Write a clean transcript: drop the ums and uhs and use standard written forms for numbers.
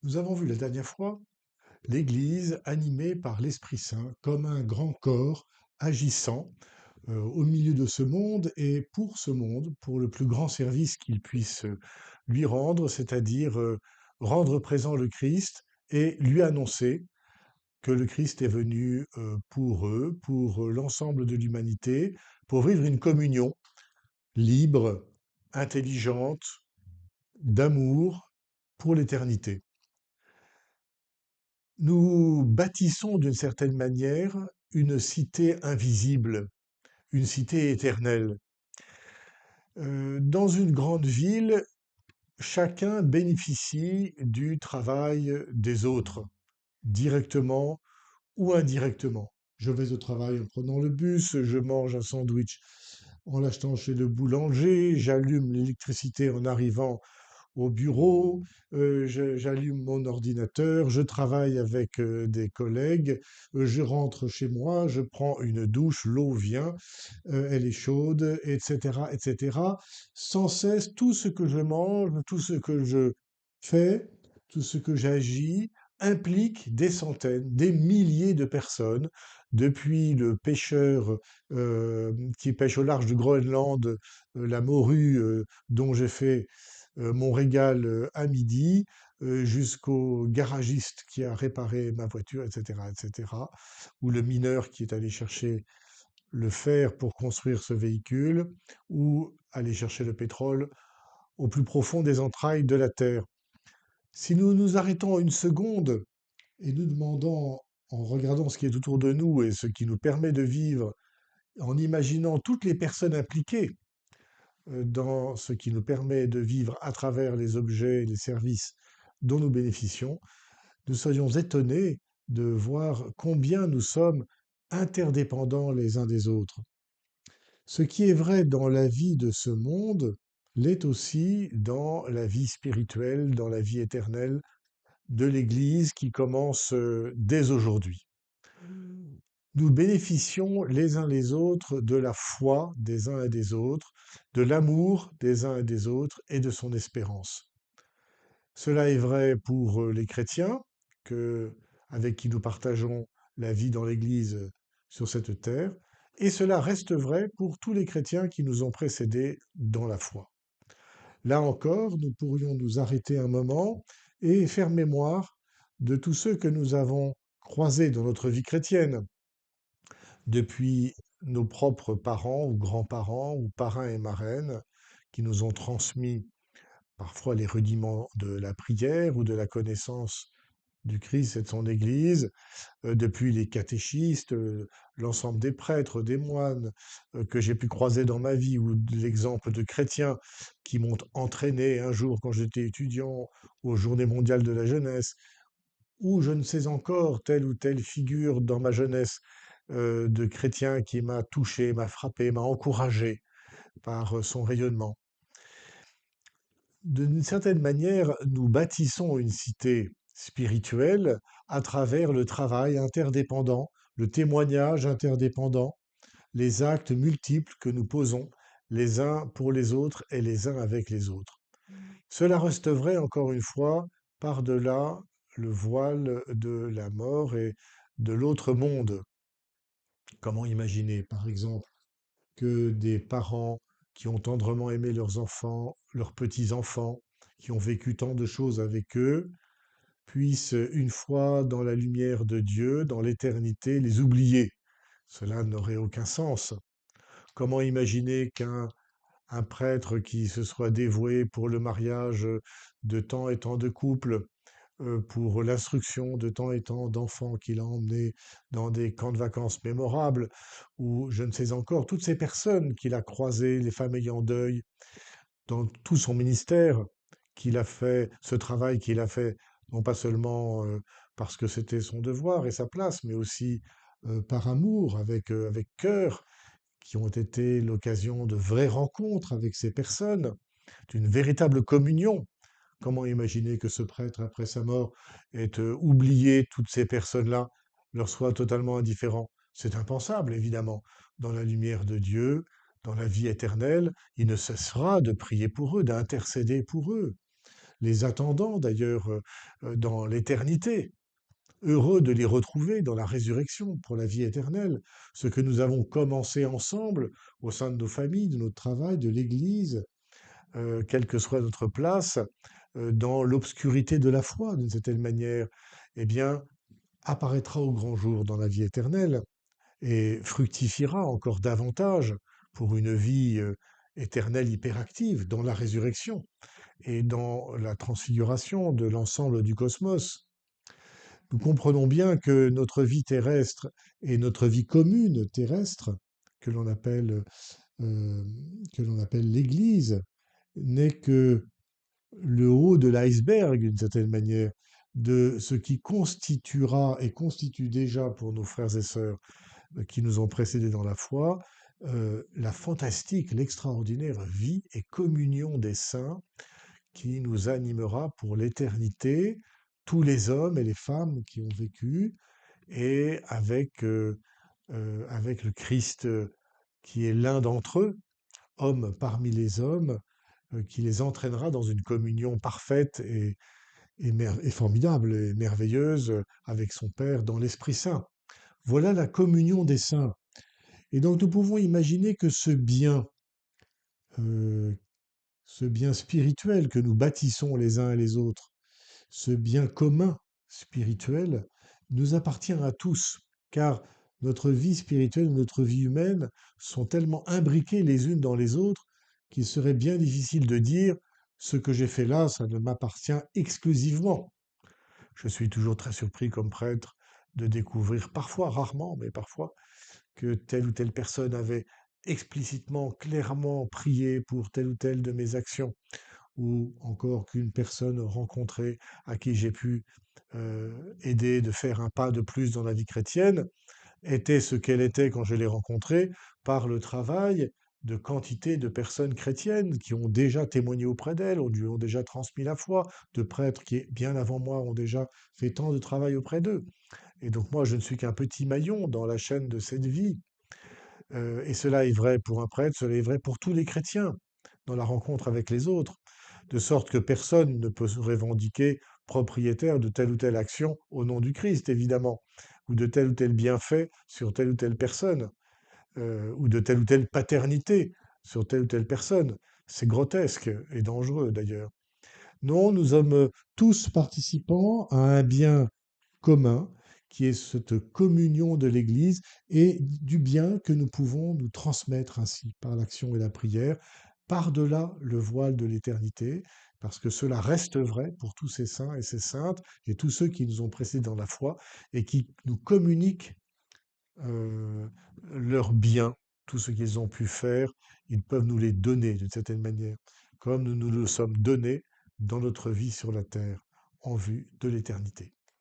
Nous avons vu la dernière fois l'Église animée par l'Esprit Saint comme un grand corps agissant au milieu de ce monde et pour ce monde, pour le plus grand service qu'il puisse lui rendre, c'est-à-dire rendre présent le Christ et lui annoncer que le Christ est venu pour eux, pour l'ensemble de l'humanité, pour vivre une communion libre, intelligente, d'amour pour l'éternité. Nous bâtissons d'une certaine manière une cité invisible, une cité éternelle. Dans une grande ville, chacun bénéficie du travail des autres, directement ou indirectement. Je vais au travail en prenant le bus, je mange un sandwich en l'achetant chez le boulanger, j'allume l'électricité en arrivant au bureau, j'allume mon ordinateur, je travaille avec des collègues, je rentre chez moi, je prends une douche, l'eau vient, elle est chaude, etc., etc. Sans cesse, tout ce que je mange, tout ce que je fais, tout ce que j'agis implique des centaines, des milliers de personnes, depuis le pêcheur qui pêche au large du Groenland, la morue dont j'ai fait mon régal à midi, jusqu'au garagiste qui a réparé ma voiture, etc., etc., ou le mineur qui est allé chercher le fer pour construire ce véhicule, ou aller chercher le pétrole au plus profond des entrailles de la Terre. Si nous nous arrêtons une seconde et nous demandons, en regardant ce qui est autour de nous et ce qui nous permet de vivre, en imaginant toutes les personnes impliquées dans ce qui nous permet de vivre à travers les objets et les services dont nous bénéficions, nous serions étonnés de voir combien nous sommes interdépendants les uns des autres. Ce qui est vrai dans la vie de ce monde l'est aussi dans la vie spirituelle, dans la vie éternelle de l'Église qui commence dès aujourd'hui. Nous bénéficions les uns les autres de la foi des uns et des autres, de l'amour des uns et des autres et de son espérance. Cela est vrai pour les chrétiens, avec qui nous partageons la vie dans l'Église sur cette terre, et cela reste vrai pour tous les chrétiens qui nous ont précédés dans la foi. Là encore, nous pourrions nous arrêter un moment et faire mémoire de tous ceux que nous avons croisés dans notre vie chrétienne, depuis nos propres parents ou grands-parents ou parrains et marraines qui nous ont transmis parfois les rudiments de la prière ou de la connaissance du Christ et de son Église, depuis les catéchistes, l'ensemble des prêtres, des moines que j'ai pu croiser dans ma vie, ou l'exemple de chrétiens qui m'ont entraîné un jour quand j'étais étudiant aux Journées mondiales de la jeunesse, ou je ne sais encore telle ou telle figure dans ma jeunesse de chrétien qui m'a touché, m'a frappé, m'a encouragé par son rayonnement. D'une certaine manière, nous bâtissons une cité spirituelle à travers le travail interdépendant, le témoignage interdépendant, les actes multiples que nous posons les uns pour les autres et les uns avec les autres. Cela reste vrai, encore une fois, par-delà le voile de la mort et de l'autre monde. Comment imaginer, par exemple, que des parents qui ont tendrement aimé leurs enfants, leurs petits-enfants, qui ont vécu tant de choses avec eux, puissent, une fois dans la lumière de Dieu, dans l'éternité, les oublier. Cela n'aurait aucun sens. Comment imaginer qu'un prêtre qui se soit dévoué pour le mariage de tant et tant de couples, pour l'instruction de tant et tant d'enfants qu'il a emmenés dans des camps de vacances mémorables, ou je ne sais encore, toutes ces personnes qu'il a croisées, les femmes ayant deuil, dans tout son ministère, qu'il a fait, ce travail qu'il a fait, non pas seulement parce que c'était son devoir et sa place, mais aussi par amour, avec cœur, qui ont été l'occasion de vraies rencontres avec ces personnes, d'une véritable communion. Comment imaginer que ce prêtre, après sa mort, ait oublié toutes ces personnes-là, leur soit totalement indifférent? C'est impensable, évidemment. Dans la lumière de Dieu, dans la vie éternelle, il ne cessera de prier pour eux, d'intercéder pour eux. les attendant d'ailleurs dans l'éternité, heureux de les retrouver dans la résurrection pour la vie éternelle. Ce que nous avons commencé ensemble au sein de nos familles, de notre travail, de l'Église, quelle que soit notre place, dans l'obscurité de la foi, d'une certaine manière, eh bien, apparaîtra au grand jour dans la vie éternelle et fructifiera encore davantage pour une vie éternelle hyperactive dans la résurrection et dans la transfiguration de l'ensemble du cosmos. Nous comprenons bien que notre vie terrestre et notre vie commune terrestre, que l'on appelle, euh, que l'on appelle l'Église, n'est que le haut de l'iceberg, d'une certaine manière, de ce qui constituera et constitue déjà pour nos frères et sœurs qui nous ont précédés dans la foi, la fantastique, l'extraordinaire vie et communion des saints qui nous animera pour l'éternité, tous les hommes et les femmes qui ont vécu, et avec le Christ qui est l'un d'entre eux, homme parmi les hommes, qui les entraînera dans une communion parfaite et formidable et merveilleuse avec son Père dans l'Esprit Saint. Voilà la communion des saints. Et donc nous pouvons imaginer que euh, ce bien spirituel que nous bâtissons les uns et les autres, ce bien commun spirituel, nous appartient à tous, car notre vie spirituelle, notre vie humaine sont tellement imbriquées les unes dans les autres qu'il serait bien difficile de dire ce que j'ai fait là, ça ne m'appartient exclusivement. Je suis toujours très surpris comme prêtre de découvrir, parfois, rarement, mais parfois, que telle ou telle personne avait explicitement, clairement prié pour telle ou telle de mes actions, ou encore qu'une personne rencontrée à qui j'ai pu aider de faire un pas de plus dans la vie chrétienne était ce qu'elle était quand je l'ai rencontrée par le travail de quantité de personnes chrétiennes qui ont déjà témoigné auprès d'elle, lui ont déjà transmis la foi, de prêtres qui, bien avant moi, ont déjà fait tant de travail auprès d'eux. Et donc moi, je ne suis qu'un petit maillon dans la chaîne de cette vie. Et cela est vrai pour un prêtre, cela est vrai pour tous les chrétiens dans la rencontre avec les autres, de sorte que personne ne peut se revendiquer propriétaire de telle ou telle action au nom du Christ, évidemment, ou de tel ou tel bienfait sur telle ou telle personne, ou de telle ou telle paternité sur telle ou telle personne. C'est grotesque et dangereux d'ailleurs. Non, nous sommes tous participants à un bien commun, qui est cette communion de l'Église et du bien que nous pouvons nous transmettre ainsi par l'action et la prière, par-delà le voile de l'éternité, parce que cela reste vrai pour tous ces saints et ces saintes et tous ceux qui nous ont précédés dans la foi et qui nous communiquent euh, leurs biens, tout ce qu'ils ont pu faire, ils peuvent nous les donner d'une certaine manière, comme nous nous le sommes donnés dans notre vie sur la terre en vue de l'éternité.